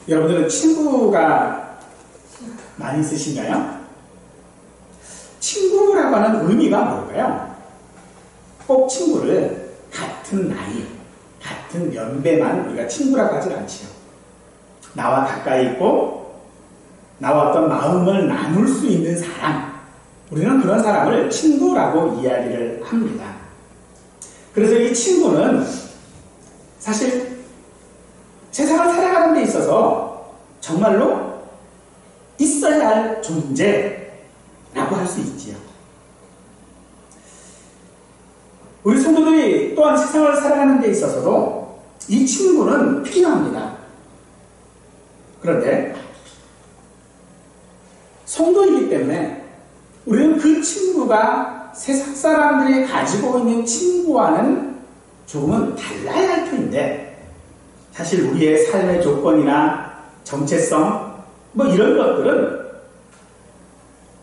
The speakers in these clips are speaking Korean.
여러분들은 친구가 많이 있으신가요? 친구라고 하는 의미가 뭘까요? 꼭 친구를 같은 나이, 같은 연배만 우리가 친구라고 하지 않지요. 나와 가까이 있고 나와 어떤 마음을 나눌 수 있는 사람, 우리는 그런 사람을 친구라고 이야기를 합니다. 그래서 이 친구는 사실 세상을 살아가는 데 있어서 정말로 있어야 할 존재라고 할 수 있지요. 우리 성도들이 또한 세상을 살아가는 데 있어서도 이 친구는 필요합니다. 그런데 성도이기 때문에 우리는 그 친구가 세상 사람들이 가지고 있는 친구와는 조금은 달라야 할 터인데, 사실 우리의 삶의 조건이나 정체성 뭐 이런 것들은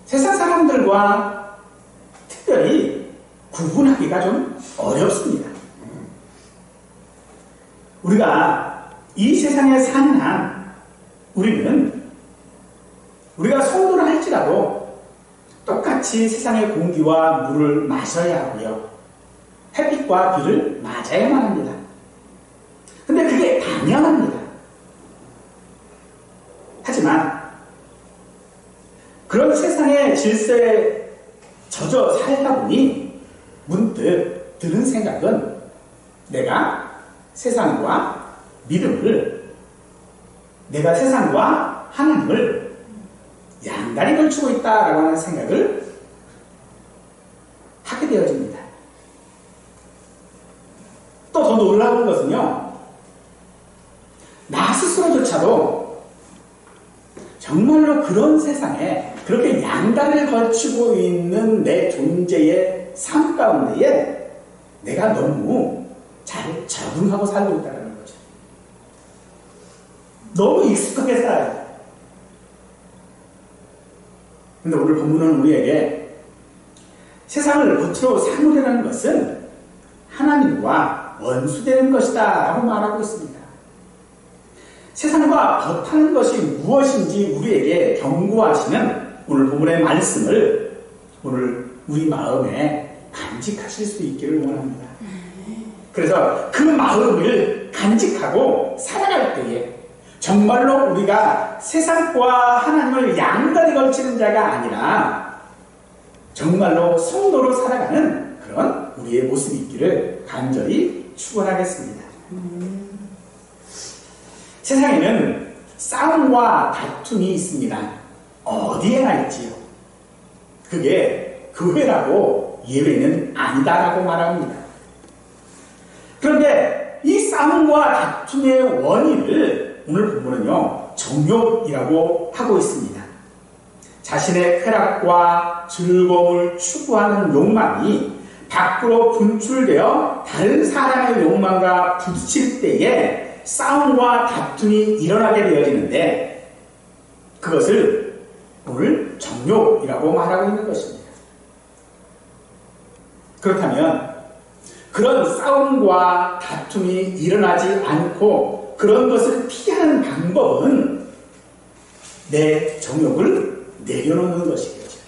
세상 사람들과 특별히 구분하기가 좀 어렵습니다. 우리가 이 세상에 사는 한 우리는 우리가 성도를 할지라도 똑같이 세상의 공기와 물을 마셔야 하고요. 햇빛과 비를 맞아야만 합니다. 근데 그게 당연합니다. 하지만 그런 세상의 질서에 젖어 살다 보니 문득 드는 생각은 내가 세상과 하나님을 양다리 걸치고 있다라고 하는 생각을 하게 되어집니다. 또 더 놀라운 것은요, 나 스스로조차도 정말로 그런 세상에 그렇게 양다리를 걸치고 있는 내 존재의 삶 가운데에 내가 너무 잘 적응하고 살고 있다는 거죠. 너무 익숙하게 살아요. 근데 오늘 본문은 우리에게 세상을 겉으로 사무라는 것은 하나님과 원수되는 것이다 라고 말하고 있습니다. 세상과 버타는 것이 무엇인지 우리에게 경고하시는 오늘 본문의 말씀을 오늘 우리 마음에 간직하실 수 있기를 원합니다. 그래서 그 마음을 간직하고 살아갈 때에 정말로 우리가 세상과 하나님을 양다리 걸치는 자가 아니라 정말로 성도로 살아가는 그런 우리의 모습이 있기를 간절히 축원하겠습니다. 세상에는 싸움과 다툼이 있습니다. 어디에나 있지요. 그게 교회라고 예외는 아니다라고 말합니다. 그런데 이 싸움과 다툼의 원인을 오늘 본문은요, 정욕이라고 하고 있습니다. 자신의 쾌락과 즐거움을 추구하는 욕망이 밖으로 분출되어 다른 사람의 욕망과 부딪힐 때에 싸움과 다툼이 일어나게 되어지는데, 그것을 오늘 정욕이라고 말하고 있는 것입니다. 그렇다면 그런 싸움과 다툼이 일어나지 않고 그런 것을 피하는 방법은 내 정욕을 내려놓는 것이겠죠.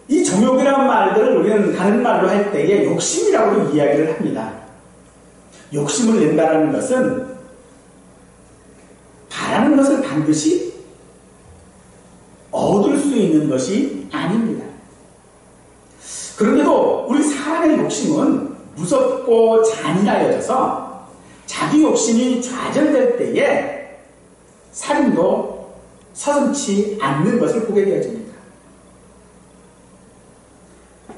이 정욕이라는 말들을 우리는 다른 말로 할 때에 욕심이라고 이야기를 합니다. 욕심을 낸다는 것은 바라는 것을 반드시 얻을 수 있는 것이 아닙니다. 그런데도 우리 사람의 욕심은 무섭고 잔인하여져서 자기 욕심이 좌절될 때에 살인도 서슴지 않는 것을 보게 되어집니다.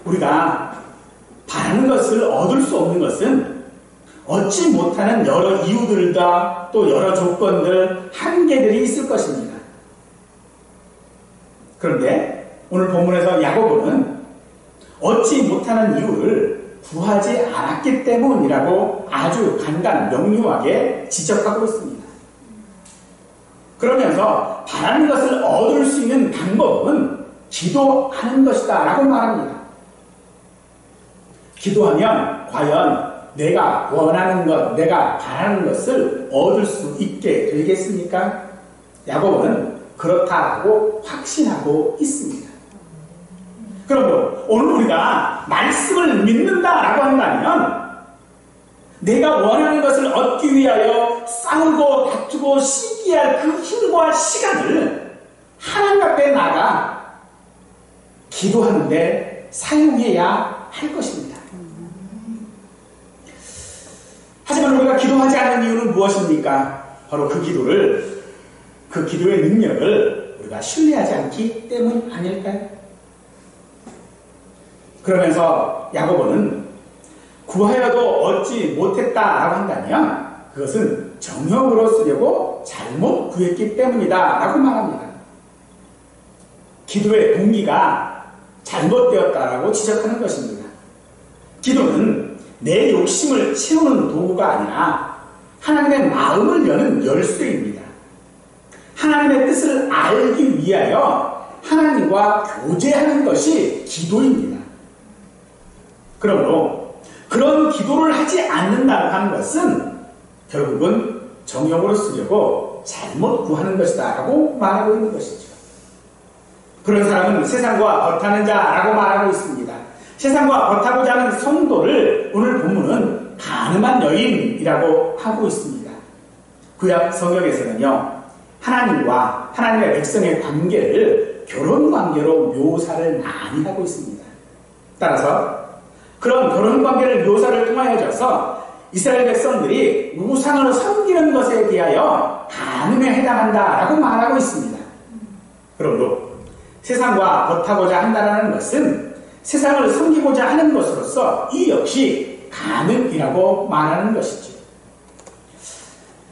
우리가 바라는 것을 얻을 수 없는 것은 얻지 못하는 여러 이유들과 또 여러 조건들, 한계들이 있을 것입니다. 그런데 오늘 본문에서 야고보는 얻지 못하는 이유를 구하지 않았기 때문이라고 아주 간단 명료하게 지적하고 있습니다. 그러면서 바라는 것을 얻을 수 있는 방법은 기도하는 것이다 라고 말합니다. 기도하면 과연 내가 원하는 것, 내가 바라는 것을 얻을 수 있게 되겠습니까? 야곱은 그렇다고 확신하고 있습니다. 그러므로 오늘 우리가 말씀을 믿는다라고 한다면 내가 원하는 것을 얻기 위하여 싸우고 다투고 시기할 그 힘과 시간을 하나님 앞에 나가 기도하는데 사용해야 할 것입니다. 하지만 우리가 기도하지 않는 이유는 무엇입니까? 바로 그 기도의 능력을 우리가 신뢰하지 않기 때문 아닐까요? 그러면서 야고보는 구하여도 얻지 못했다라고 한다면 그것은 정욕으로 쓰려고 잘못 구했기 때문이다 라고 말합니다. 기도의 동기가 잘못되었다라고 지적하는 것입니다. 기도는 내 욕심을 채우는 도구가 아니라 하나님의 마음을 여는 열쇠입니다. 하나님의 뜻을 알기 위하여 하나님과 교제하는 것이 기도입니다. 그러므로 그런 기도를 하지 않는다고 하는 것은 결국은 정욕으로 쓰려고 잘못 구하는 것이다 라고 말하고 있는 것이죠. 그런 사람은 세상과 벗하는 자라고 말하고 있습니다. 세상과 벗하고자 하는 성도를 오늘 본문은 가늠한 여인이라고 하고 있습니다. 구약 성경에서는요, 하나님과 하나님의 백성의 관계를 결혼 관계로 묘사를 많이 하고 있습니다. 따라서 그런 결혼 관계를 묘사를 통하여져서 이스라엘 백성들이 우상을 섬기는 것에 대하여 간음에 해당한다라고 말하고 있습니다. 그러므로 세상과 벗하고자 한다는 것은 세상을 섬기고자 하는 것으로서 이 역시 간음이라고 말하는 것이죠.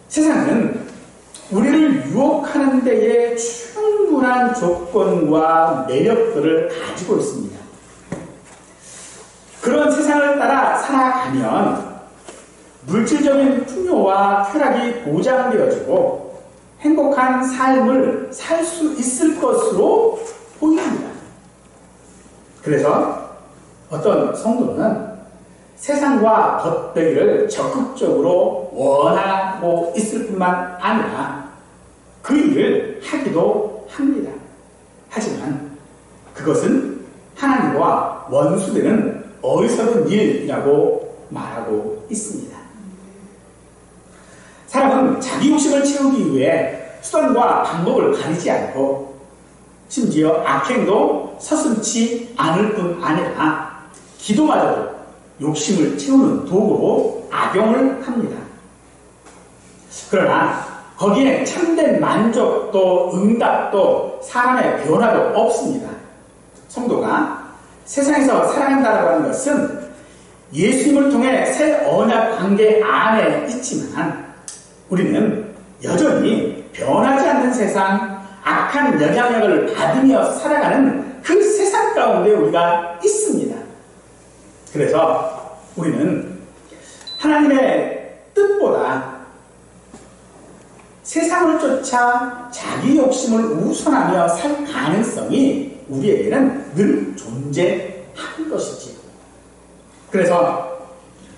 세상은 우리를 유혹하는 데에 충분한 조건과 매력들을 가지고 있습니다. 그런 세상을 따라 살아가면 물질적인 풍요와 쾌락이 보장되어지고 행복한 삶을 살 수 있을 것으로 보입니다. 그래서 어떤 성도는 세상과 벗되기를 적극적으로 원하고 있을 뿐만 아니라 그 일을 하기도 합니다. 하지만 그것은 하나님과 원수되는 어리석은 일이라고 말하고 있습니다. 사람은 자기 욕심을 채우기 위해 수단과 방법을 가리지 않고 심지어 악행도 서슴지 않을 뿐 아니라 기도마저도 욕심을 채우는 도구로 악용을 합니다. 그러나 거기에 참된 만족도 응답도 사람의 변화도 없습니다. 성도가 세상에서 살아간다고 하는 것은 예수님을 통해 새 언약 관계 안에 있지만 우리는 여전히 변하지 않는 세상, 악한 영향력을 받으며 살아가는 그 세상 가운데 우리가 있습니다. 그래서 우리는 하나님의 뜻보다 세상을 쫓아 자기 욕심을 우선하며 살 가능성이 우리에게는 늘 존재하는 것이지요. 그래서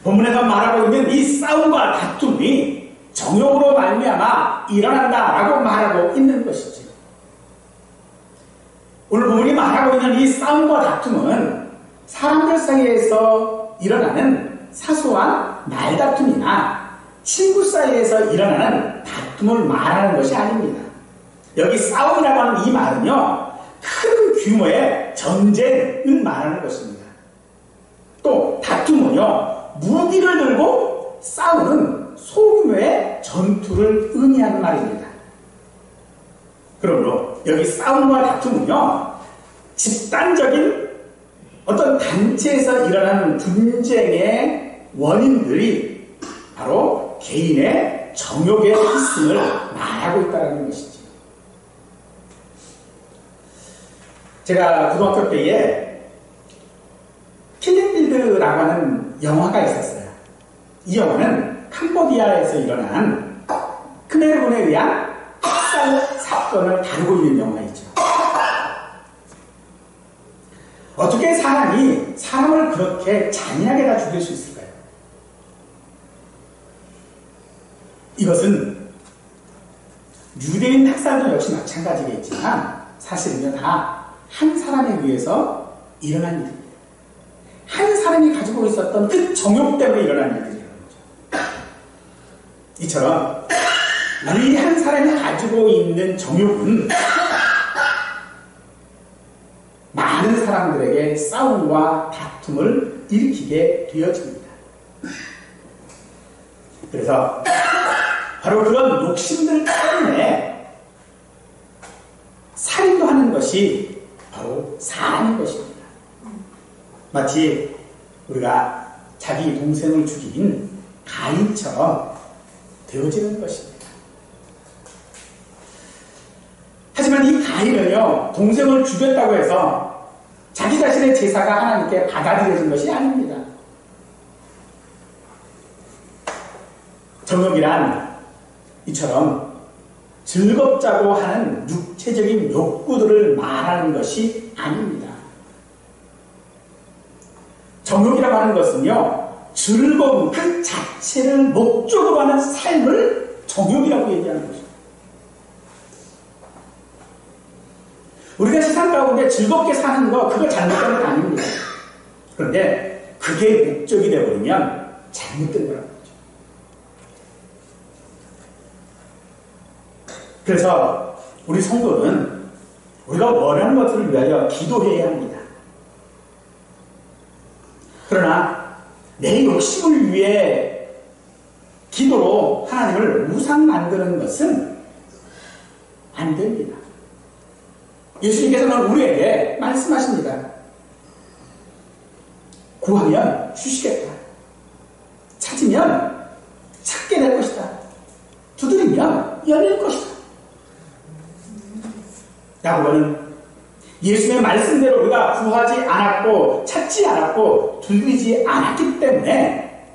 본문에서 말하고 있는 이 싸움과 다툼이 정욕으로 말미암아 일어난다라고 말하고 있는 것이죠. 오늘 본문이 말하고 있는 이 싸움과 다툼은 사람들 사이에서 일어나는 사소한 말다툼이나 친구 사이에서 일어나는 다툼을 말하는 것이 아닙니다. 여기 싸움이라고 하는 이 말은요, 큰 규모의 전쟁을 말하는 것입니다. 또 다툼은요, 무기를 들고 싸우는 소규모의 전투를 의미하는 말입니다. 그러므로 여기 싸움과 다툼은요, 집단적인 어떤 단체에서 일어나는 분쟁의 원인들이 바로 개인의 정욕의 희생을 말하고 있다는 것이죠. 제가 고등학교 때에 킬링필드라고 하는 영화가 있었어요. 이 영화는 캄보디아에서 일어난 크메르군에 의한 학살 사건을 다루고 있는 영화이죠. 어떻게 사람이 사람을 그렇게 잔인하게 다 죽일 수 있을까요? 이것은 유대인 학살도 역시 마찬가지겠지만 사실은 다 한 사람에 의해서 일어난 일입니다. 한 사람이 가지고 있었던 그 정욕 때문에 일어난 일들이라는 거죠. 이처럼 우리 한 사람이 가지고 있는 정욕은 많은 사람들에게 싸움과 다툼을 일으키게 되어집니다. 그래서 바로 그런 욕심들 때문에 살인도 하는 것이 바로 사람인 것입니다. 마치 우리가 자기 동생을 죽인 가인처럼 되어지는 것입니다. 하지만 이 가인은요, 동생을 죽였다고 해서 자기 자신의 제사가 하나님께 받아들여진 것이 아닙니다. 정욕이란 이처럼 즐겁자고 하는 육체적인 욕구들을 말하는 것이 아닙니다. 정욕이라고 하는 것은요, 즐거움 그 자체를 목적으로 하는 삶을 정욕이라고 얘기하는 것입니다. 우리가 세상 가운데 즐겁게 사는 거, 그거 잘못된 건 아닙니다. 그런데 그게 목적이 되어버리면 잘못된 거라는 거죠. 그래서 우리 성도는 우리가 원하는 것들을 위하여 기도해야 합니다. 그러나 내 욕심을 위해 기도로 하나님을 우상 만드는 것은 안 됩니다. 예수님께서는 우리에게 말씀하십니다. 구하면 주시겠다. 찾으면 찾게 될 것이다. 두드리면 열릴 것이다. 야고보는 예수님의 말씀대로 우리가 구하지 않았고 찾지 않았고 두드리지 않았기 때문에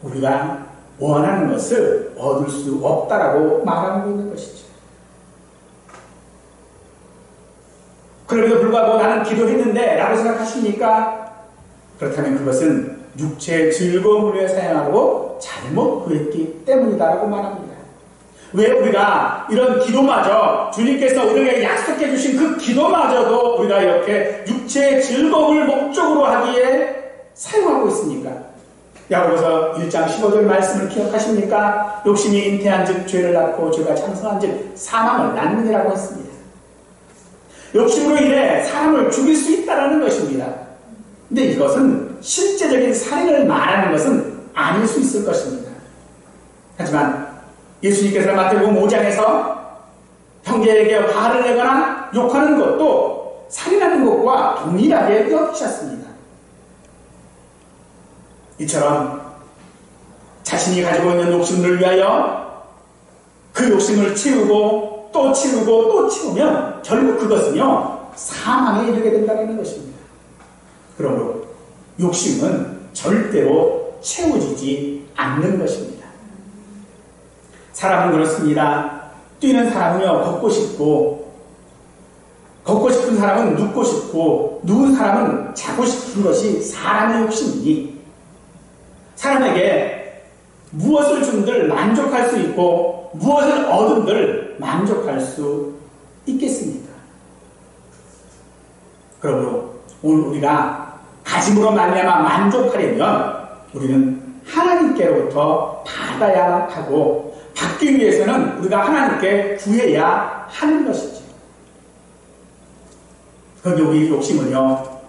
우리가 원하는 것을 얻을 수 없다라고 말하고 있는 것이죠. 그럼에도 불구하고 나는 기도했는데 라고 생각하십니까? 그렇다면 그것은 육체의 즐거움을 위해 사용하고 잘못 구했기 때문이다라고 말합니다. 왜 우리가 이런 기도마저 주님께서 우리에게 약속해 주신 그 기도마저도 우리가 이렇게 육체의 즐거움을 목적으로 하기에 사용하고 있습니까? 야고보서 1장 15절 말씀을 기억하십니까? 욕심이 잉태한 즉 죄를 낳고 죄가 장성한 즉 사망을 낳느니라고 했습니다. 욕심으로 인해 사람을 죽일 수 있다는 것입니다. 근데 이것은 실제적인 살인을 말하는 것은 아닐 수 있을 것입니다. 하지만 예수님께서 마태복음 5장에서 형제에게 화를 내거나 욕하는 것도 살인하는 것과 동일하게 여기셨습니다. 이처럼 자신이 가지고 있는 욕심을 위하여 그 욕심을 채우고 또 채우고 또 채우면 결국 그것은요 사망에 이르게 된다는 것입니다. 그러므로 욕심은 절대로 채워지지 않는 것입니다. 사람은 그렇습니다. 뛰는 사람은요 걷고 싶고, 걷고 싶은 사람은 눕고 싶고, 누운 사람은 자고 싶은 것이 사람의 욕심이니 사람에게 무엇을 준들 만족할 수 있고 무엇을 얻은들 만족할 수 있겠습니까? 그러므로 오늘 우리가 가짐으로 말미암아 만족하려면 우리는 하나님께로부터 받아야 하고, 받기 위해서는 우리가 하나님께 구해야 하는 것이죠. 그런데 우리 욕심은요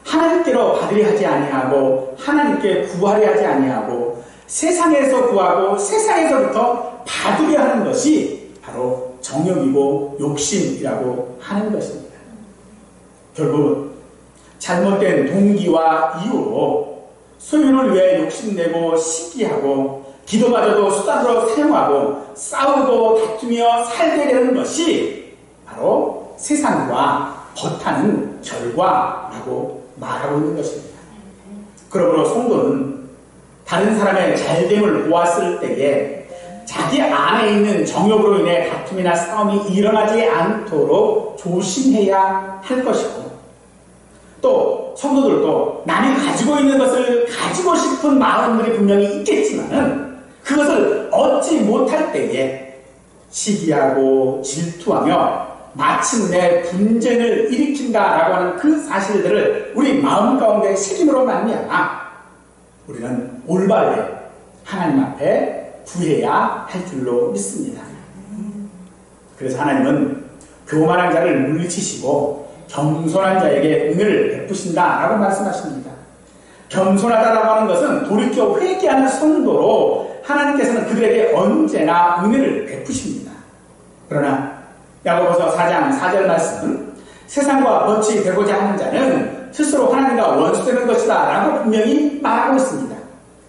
하나님께로 받으려 하지 아니하고 하나님께 구하려 하지 아니하고 세상에서 구하고 세상에서부터 받으려 하는 것이 바로 정욕이고 욕심이라고 하는 것입니다. 결국 잘못된 동기와 이유로 소유를 위해 욕심내고 시기하고 기도마저도 수단으로 사용하고 싸우고 다투며 살게 되는 것이 바로 세상과 버타는 결과라고 말하고 있는 것입니다. 그러므로 성도는 다른 사람의 잘됨을 보았을 때에 자기 안에 있는 정욕으로 인해 다툼이나 싸움이 일어나지 않도록 조심해야 할 것이고, 또 성도들도 남이 가지고 있는 것을 가지고 싶은 마음들이 분명히 있겠지만은 그것을 얻지 못할 때에 시기하고 질투하며 마침내 분쟁을 일으킨다라고 하는 그 사실들을 우리 마음 가운데 새김으로 말미암아 우리는 올바르게 하나님 앞에 구해야 할 줄로 믿습니다. 그래서 하나님은 교만한 자를 물리치시고 겸손한 자에게 은혜를 베푸신다라고 말씀하십니다. 겸손하다라고 하는 것은 돌이켜 회개하는 성도로 하나님께서는 그들에게 언제나 은혜를 베푸십니다. 그러나 야고보서 4장 4절 말씀은 세상과 벗이 되고자 하는 자는 스스로 하나님과 원수되는 것이다 라고 분명히 말하고 있습니다.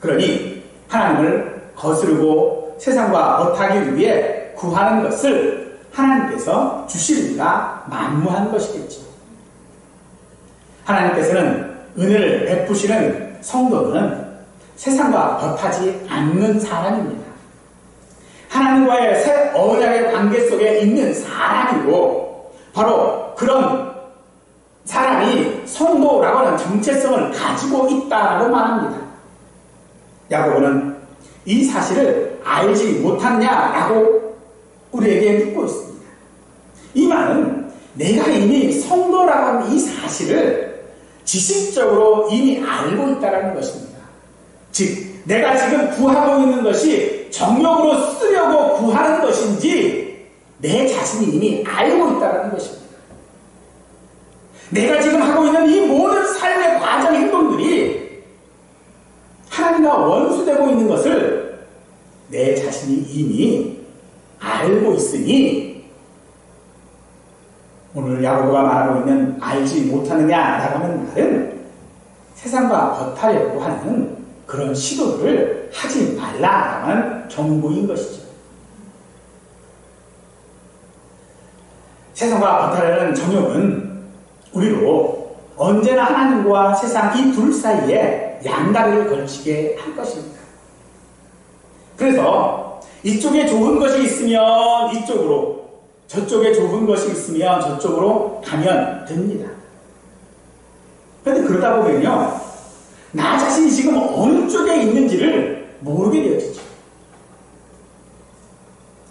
그러니 하나님을 거스르고 세상과 벗하기 위해 구하는 것을 하나님께서 주시리가 만무한 것이겠죠. 하나님께서는 은혜를 베푸시는 성도는 세상과 벗하지 않는 사람입니다. 하나님과의 새 언약의 관계 속에 있는 사람이고 바로 그런 사람이 성도라고 하는 정체성을 가지고 있다라고 말합니다. 야고보는 이 사실을 알지 못하냐라고 우리에게 묻고 있습니다. 이 말은 내가 이미 성도라고 하는 이 사실을 지식적으로 이미 알고 있다는 것입니다. 즉 내가 지금 구하고 있는 것이 정욕으로 쓰려고 구하는 것인지 내 자신이 이미 알고 있다는 것입니다. 내가 지금 하고 있는 이 모든 삶의 과정 행동들이 하나님과 원수되고 있는 것을 내 자신이 이미 알고 있으니 오늘 야고보가 말하고 있는 알지 못하느냐라고 하는 말은 세상과 벗하려고 하는 그런 시도를 하지 말라라고 하는 경고인 것이죠. 세상과 벗하려는 정욕은 우리로 언제나 하나님과 세상 이 둘 사이에 양다리를 걸치게 할 것입니다. 그래서 이쪽에 좋은 것이 있으면 이쪽으로, 저쪽에 좋은 것이 있으면 저쪽으로 가면 됩니다. 그런데 그러다 보면요, 나 자신이 지금 어느 쪽에 있는지를 모르게 되어지죠.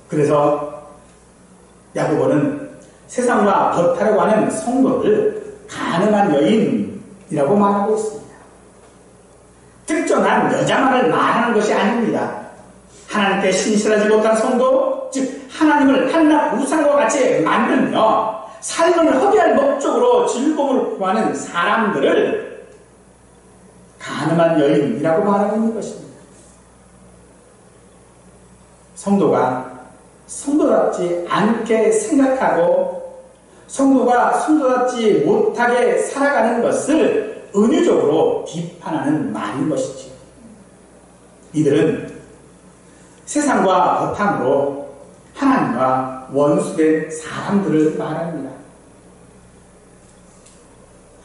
그래서 야고보는 세상과 벗하려고 하는 성도를 가늠한 여인이라고 말하고 있습니다. 특정한 여자만을 말하는 것이 아닙니다. 하나님께 신실하지 못한 성도, 즉 하나님을 한낱 우상과 같이 만들며 삶을 허비할 목적으로 즐거움을 구하는 사람들을 가늠한 여인이라고 말하고 있는 것입니다. 성도가 성도답지 않게 생각하고 성도가 성도답지 못하게 살아가는 것을 은유적으로 비판하는 말인 것이죠. 이들은 세상과 벗함으로 하나님과 원수된 사람들을 말합니다.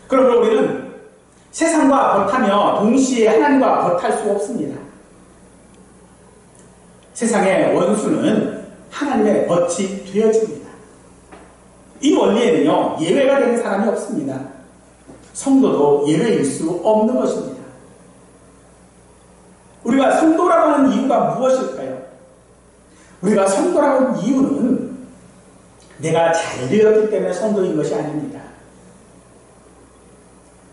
그러므로 우리는 세상과 벗하며 동시에 하나님과 벗할 수 없습니다. 세상의 원수는 하나님의 벗이 되어집니다. 이 원리에는요, 예외가 되는 사람이 없습니다. 성도도 예외일 수 없는 것입니다. 우리가 성도라고 하는 이유가 무엇일까요? 우리가 성도라고 하는 이유는 내가 잘 되었기 때문에 성도인 것이 아닙니다.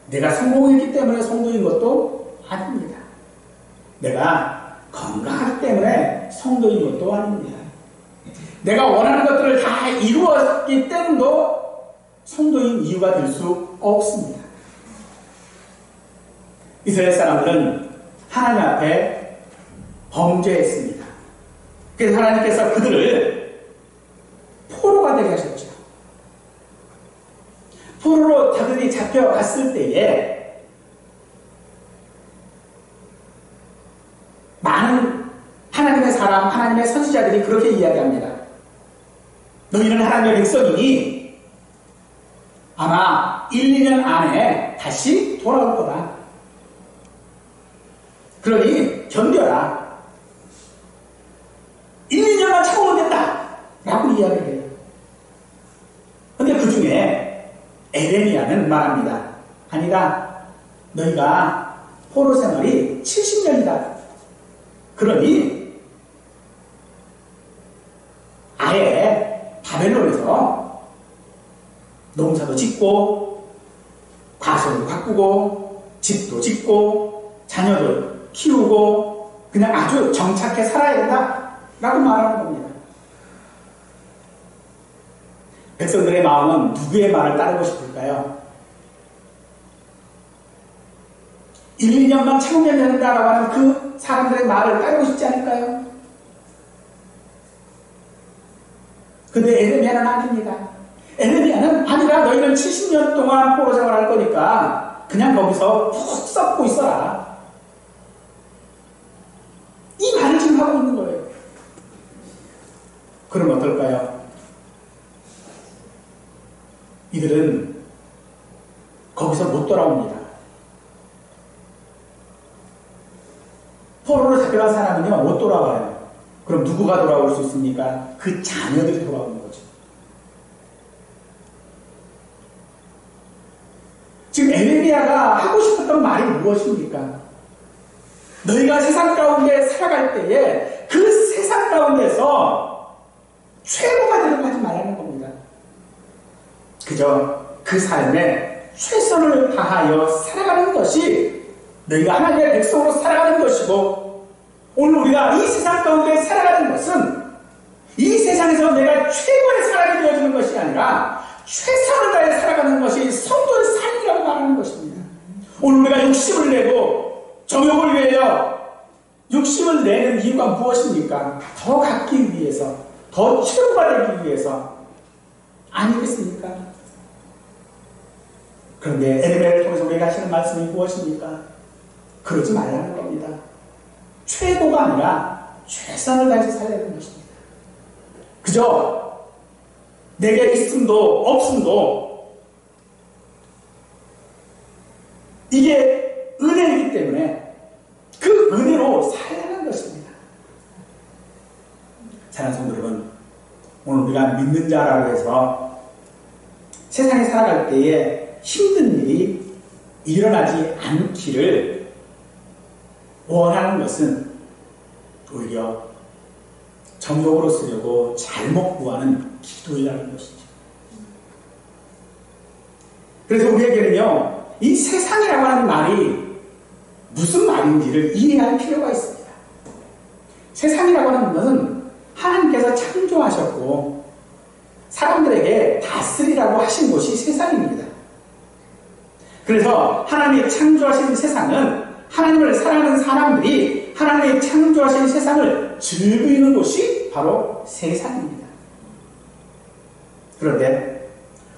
내가 성공했기 때문에 성도인 것도 아닙니다. 내가 건강하기 때문에 성도인 것도 아닙니다. 내가 원하는 것들을 다 이루었기 때문도 성도인 이유가 될 수 없습니다. 이스라엘 사람들은 하나님 앞에 범죄했습니다. 그래서 하나님께서 그들을 포로가 되게 하셨죠. 포로로 그들이 잡혀갔을 때에 많은 하나님의 사람, 하나님의 선지자들이 그렇게 이야기합니다. 너희는 하나님의 백성이니 아마 1, 2년 안에 다시 돌아올 거다. 그러니 견뎌라. 1, 2년만 참으면 된다. 라고 이야기를 해요. 근데 그 중에 에레미야는 말합니다. 아니다. 너희가 포로 생활이 70년이다. 그러니 아예 바벨론에서 농사도 짓고 과소도 가꾸고 집도 짓고 자녀도 키우고 그냥 아주 정착해 살아야 된다 라고 말하는 겁니다. 백성들의 마음은 누구의 말을 따르고 싶을까요? 1, 2년만 참으면 된다라고 하는 그 사람들의 말을 따르고 싶지 않을까요? 근데 에레미야는 아닙니다. 에레미야는 아니라 너희는 70년 동안 포로 생활할 거니까 그냥 거기서 푹 썩고 있어라. 이 말을 지금 하고 있는 거예요. 그럼 어떨까요? 이들은 거기서 못 돌아옵니다. 포로로 잡혀간 사람은요, 못 돌아와요. 그럼 누구가 돌아올 수 있습니까? 그 자녀들이 돌아오는 거죠. 지금 에레미야가 하고 싶었던 말이 무엇입니까? 너희가 세상 가운데 살아갈 때에 그 세상 가운데서 최고가 되려고 하지 말라는 겁니다. 그저 그 삶에 최선을 다하여 살아가는 것이 너희가 하나님의 백성으로 살아가는 것이고, 오늘 우리가 이 세상 가운데 살아가는 것은 이 세상에서 내가 최고의 사람이 되어주는 것이 아니라 최선을 다해 살아가는 것이 성도의 삶이라고 말하는 것입니다. 오늘 우리가 욕심을 내고 정욕을 위하여 욕심을 내는 이유가 무엇입니까? 더 갖기 위해서, 더 최고가 되기 위해서 아니겠습니까? 그런데 에레미야를 통해서 우리가 하시는 말씀이 무엇입니까? 그러지 말라는 겁니다. 최고가 아니라 최선을 다해서 살아야 하는 것입니다. 그저 내게 있음도 없음도 이게 은혜이기 때문에 그 은혜로 살아야 하는 것입니다. 사랑하는 성도 여러분, 오늘 우리가 믿는 자라고 해서 세상에 살아갈 때에 힘든 일이 일어나지 않기를 원하는 것은 오히려 정욕으로 쓰려고 잘못 구하는 기도이라는 것이죠. 그래서 우리에게는요, 이 세상이라고 하는 말이 무슨 말인지를 이해할 필요가 있습니다. 세상이라고 하는 것은 하나님께서 창조하셨고 사람들에게 다스리라고 하신 곳이 세상입니다. 그래서 하나님이 창조하신 세상은 하나님을 사랑하는 사람들이 하나님이 창조하신 세상을 즐기는 곳이 바로 세상입니다. 그런데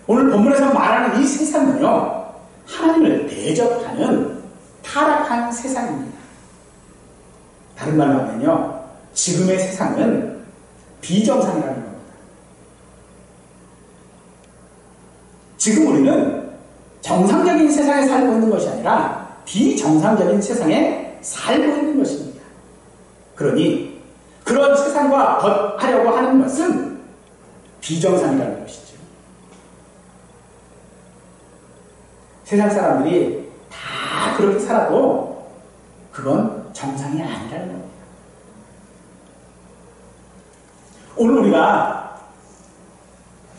오늘 본문에서 말하는 이 세상은요, 하나님을 대적하는 타락한 세상입니다. 다른 말로 하면요, 지금의 세상은 비정상이라는 겁니다. 지금 우리는 정상적인 세상에 살고 있는 것이 아니라 비정상적인 세상에 살고 있는 것입니다. 그러니 그런 세상과 덧하려고 하는 것은 비정상이라는 것이죠. 세상 사람들이 다 그렇게 살아도 그건 정상이 아니라는 겁니다. 오늘 우리가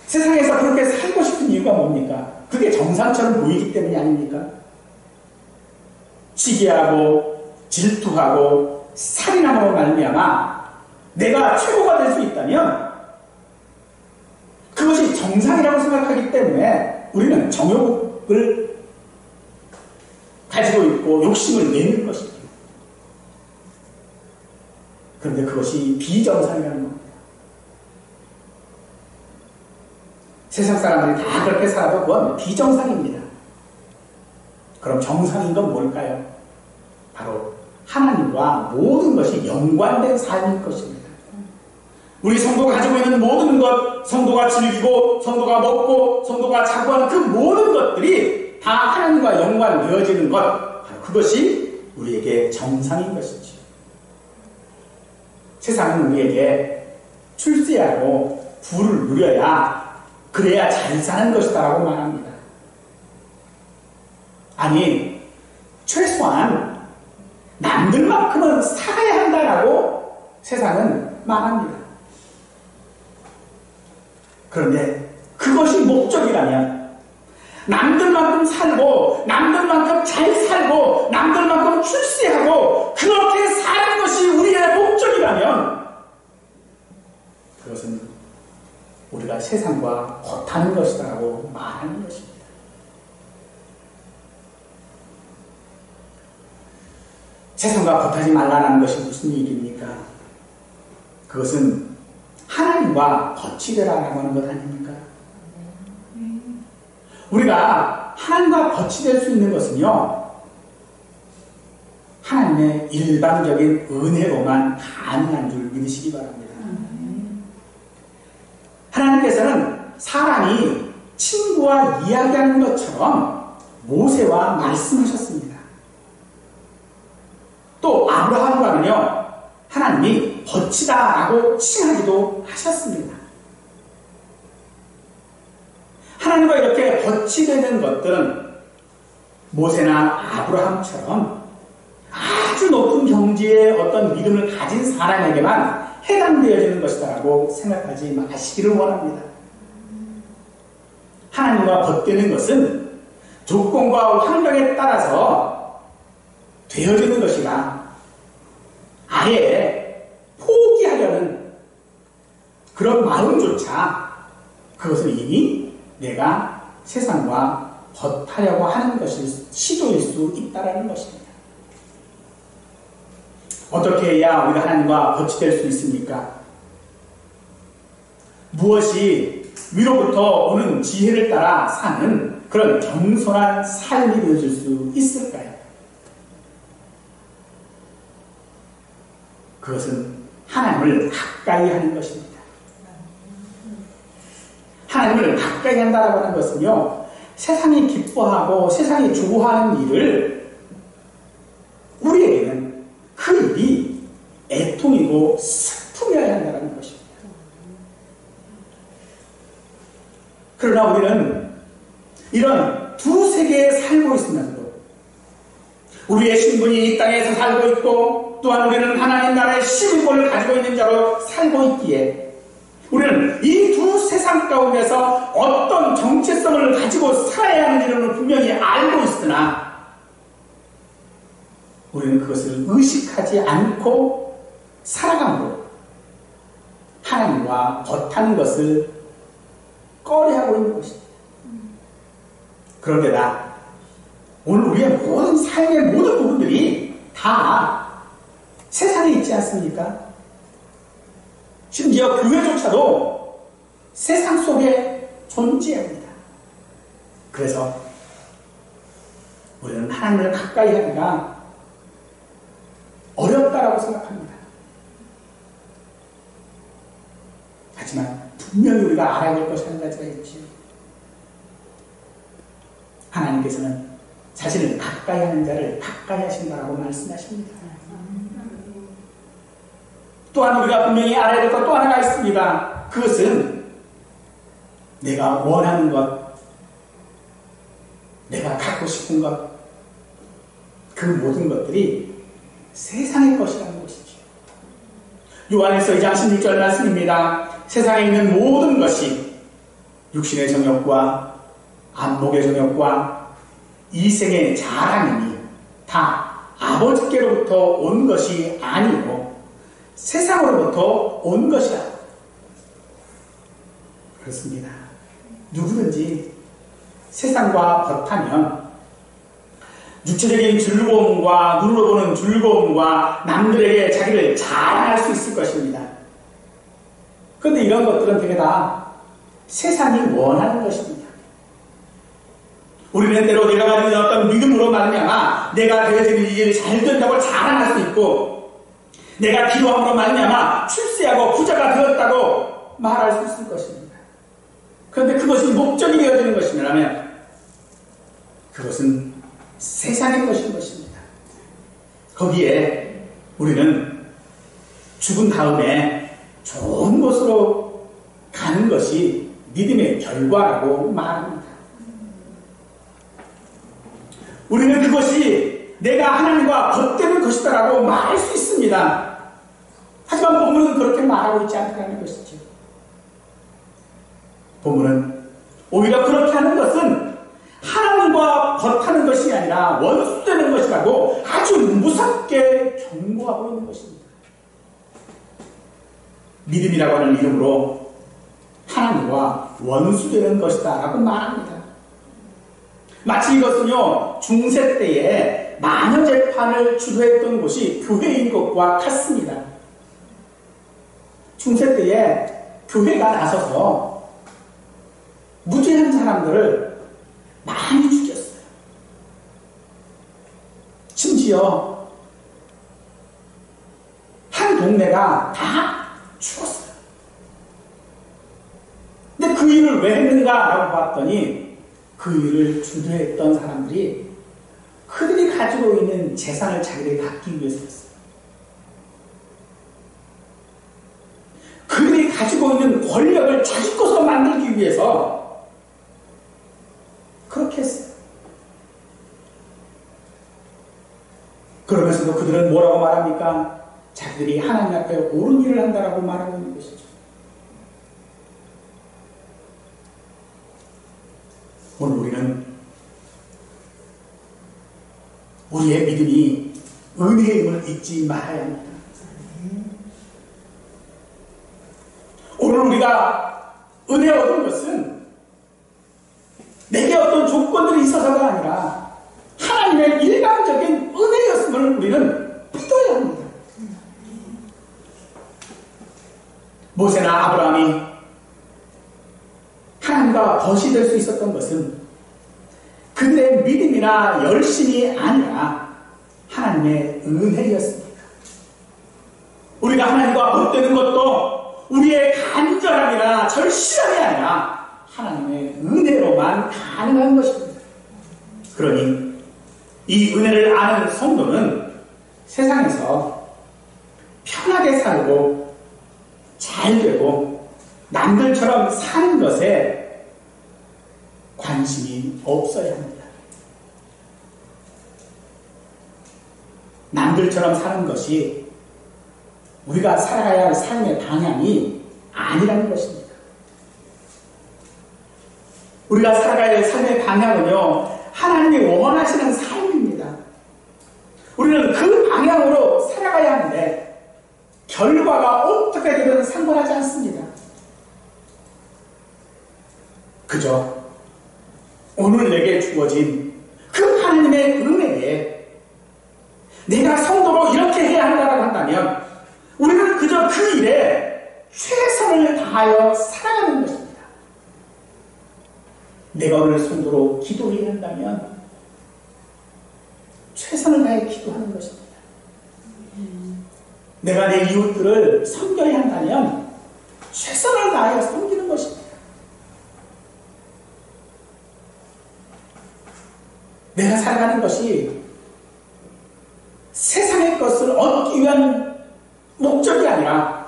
세상에서 그렇게 살고 싶은 이유가 뭡니까? 그게 정상처럼 보이기 때문이 아닙니까? 시기하고 질투하고 살인함으로 말미암아 내가 최고가 될 수 있다면 그것이 정상이라고 생각하기 때문에 우리는 정욕을 가지고 있고 욕심을 내는 것입니다. 그런데 그것이 비정상이라는 겁니다. 세상 사람들이 다 그렇게 살아도 그건 비정상입니다. 그럼 정상인 건 뭘까요? 바로 하나님과 모든 것이 연관된 삶일 것입니다. 우리 성도가 가지고 있는 모든 것, 성도가 즐기고 성도가 먹고 성도가 자고 하는 그 모든 것들이 다 하나님과 연관되어지는 것, 바로 그것이 우리에게 정상인 것이죠. 세상은 우리에게 출세하고 부를 누려야, 그래야 잘 사는 것이다 라고 말합니다. 아니, 최소한 남들만큼은 살아야 한다라고 세상은 말합니다. 그런데 그것이 목적이라면 남들만큼 살고 남들만큼 잘 살고 남들만큼 출세하고 그렇게 사는 것이 우리의 목적이라면 그것은 우리가 세상과 겉하는 것이라고 말하는 것입니다. 세상과 겉하지 말라는 것이 무슨 얘기입니까? 그것은 하나님과 겉이 되라라고 하는 것 아닙니까? 우리가 하나님과 겉이 될 수 있는 것은요, 하나님의 일방적인 은혜로만 가능한 줄 믿으시기 바랍니다. 하나님께서는 사람이 친구와 이야기하는 것처럼 모세와 말씀하셨습니다. 또 아브라함과는요, 하나님이 겉이다라고 칭하기도 하셨습니다. 하나님과 이렇게 겉이 되는 것들은 모세나 아브라함처럼 아주 높은 경지의 어떤 믿음을 가진 사람에게만 해당되어지는 것이다라고 생각하지 마시기를 원합니다. 하나님과 겉되는 것은 조건과 환경에 따라서 되어지는 것이라 아예 포기하려는 그런 마음조차 그것은 이미 내가 세상과 겉하려고 하는 것이 시도일 수 있다는 것입니다. 어떻게 해야 우리가 하나님과 겉이 될 수 있습니까? 무엇이 위로부터 오는 지혜를 따라 사는 그런 겸손한 삶이 되어질 수 있을까요? 그것은 하나님을 가까이 하는 것입니다. 하나님을 가까이 한다라고 하는 것은요, 세상이 기뻐하고 세상이 좋아하는 일을 우리에게는 그 일이 애통이고 슬픔이어야 한다는 것입니다. 그러나 우리는 이런 두 세계에 살고 있으면서도 우리의 신분이 이 땅에서 살고 있고 또한 우리는 하나님 나라의 시민권을 가지고 있는 자로 살고 있기에 우리는 이 두 세상 가운데서 어떤 정체성을 가지고 살아야 하는지는 분명히 알고 있으나 우리는 그것을 의식하지 않고 살아감으로 하나님과 겉하는 것을 꺼려하고 있는 것입니다. 그런데다 오늘 우리의 모든 삶의 모든 부분들이 다 세상에 있지 않습니까? 심지어 교회조차도 세상 속에 존재합니다. 그래서 우리는 하나님을 가까이 하기가 어렵다라고 생각합니다. 하지만 분명히 우리가 알아야 될 것이 한 가지가 있지. 하나님께서는 자신을 가까이 하는 자를 가까이 하신다라고 말씀하십니다. 또한 우리가 분명히 알아야 될 것 또 하나가 있습니다. 그것은 내가 원하는 것, 내가 갖고 싶은 것, 그 모든 것들이 세상의 것이라는 것이죠. 요한일서 2장 16절 말씀입니다. 세상에 있는 모든 것이 육신의 정욕과 안목의 정욕과 이생의 자랑이니 다 아버지께로부터 온 것이 아니고 세상으로부터 온 것이라. 그렇습니다. 누구든지 세상과 겉하면 육체적인 즐거움과 눈으로 보는 즐거움과 남들에게 자기를 자랑할 수 있을 것입니다. 그런데 이런 것들은 되게 다 세상이 원하는 것입니다. 우리는 때로 내가 가지고 있는 어떤 믿음으로 말미암아 내가 되어지는 일이 잘 된다고 자랑할 수 있고 내가 기도함으로 말미암아 출세하고 부자가 되었다고 말할 수 있을 것입니다. 그런데 그것이 목적이 되어지는 것이라면 그것은 세상의 것인 것입니다. 거기에 우리는 죽은 다음에 좋은 곳으로 가는 것이 믿음의 결과라고 말합니다. 우리는 그것이 내가 하나님과 덧대는 것이다라고 말할 수 있습니다. 하지만 본문은 그렇게 말하고 있지 않다는 것이죠. 본문은 오히려 그렇게 하는 것은 하나님과 덧하는 것이 아니라 원수되는 것이라고 아주 무섭게 경고하고 있는 것입니다. 믿음이라고 하는 이름으로 하나님과 원수되는 것이다 라고 말합니다. 마치 이것은요, 중세 때에 마녀재판을 주도했던 곳이 교회인 것과 같습니다. 중세 때에 교회가 나서서 무죄한 사람들을 많이 죽였어요. 심지어 한 동네가 다 죽었어요. 근데 그 일을 왜 했는가라고 봤더니 그 일을 주도했던 사람들이 그들이 가지고 있는 재산을 자기들이 갖기 위해서였어요. 그들이 가지고 있는 권력을 자기 것으로 만들기 위해서 그렇게 했어요. 그러면서도 그들은 뭐라고 말합니까? 자기들이 하나님 앞에 옳은 일을 한다라고 말하고 있는 것이죠. 오늘 우리는 우리의 믿음이 은혜의 힘을 잊지 말아야 합니다. 오늘 우리가 은혜 얻은 것은 내게 어떤 조건들이 있어서가 아니라 하나님의 일반적인 은혜였음을 우리는 믿어야 합니다. 모세나 아브라함이 하나님과 벗이 될 수 있었던 것은 그들의 믿음이나 열심이 아니라 하나님의 은혜였습니다. 우리가 하나님과 벗되는 것도 우리의 간절함이나 절실함이 아니라 하나님의 은혜로만 가능한 것입니다. 그러니 이 은혜를 아는 성도는 세상에서 편하게 살고 잘 되고 남들처럼 사는 것에 관심이 없어야 합니다. 남들처럼 사는 것이 우리가 살아가야 할 삶의 방향이 아니라는 것입니다. 우리가 살아가야 할 삶의 방향은요, 하나님이 원하시는 삶입니다. 우리는 그 방향으로 살아가야 하는데 결과가 어떻게 되든 상관하지 않습니다. 그저 오늘 내게 주어진 그 하나님의 은혜에 내가 성도로 이렇게 해야 한다고 한다면 우리는 그저 그 일에 최선을 다하여 살아가는 것입니다. 내가 오늘 성도로 기도해야 한다면 최선을 다해 기도하는 것입니다. 내가 내 이웃들을 섬겨야 한다면 최선을 다하여 섬기는 것입니다. 내가 살아가는 것이 세상의 것을 얻기 위한 목적이 아니라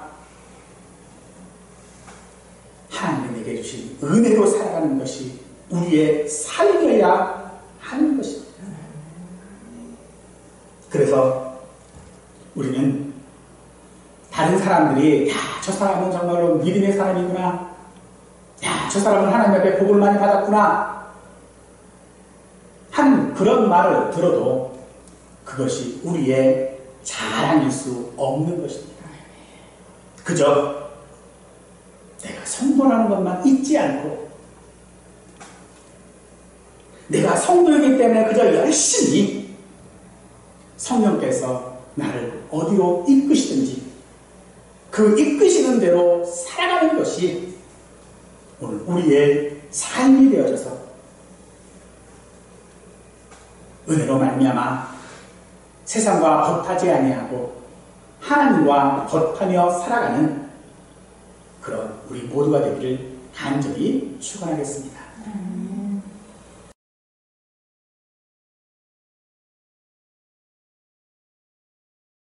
하나님이 내게 주신 은혜로 살아가는 것이 우리의 삶이어야 하는 것입니다. 그래서 우리는 다른 사람들이 야, 저 사람은 정말로 믿음의 사람이구나, 야, 저 사람은 하나님 앞에 복을 많이 받았구나 한 그런 말을 들어도 그것이 우리의 자랑일 수 없는 것입니다. 그저 내가 성도라는 것만 잊지 않고 내가 성도이기 때문에 그저 열심히 성령께서 나를 어디로 이끄시든지 그 이끄시는 대로 살아가는 것이 오늘 우리의 삶이 되어져서 은혜로 말미암아 세상과 덧하지 아니하고 하나님과 덧하며 살아가는 그런 우리 모두가 되기를 간절히 축원하겠습니다.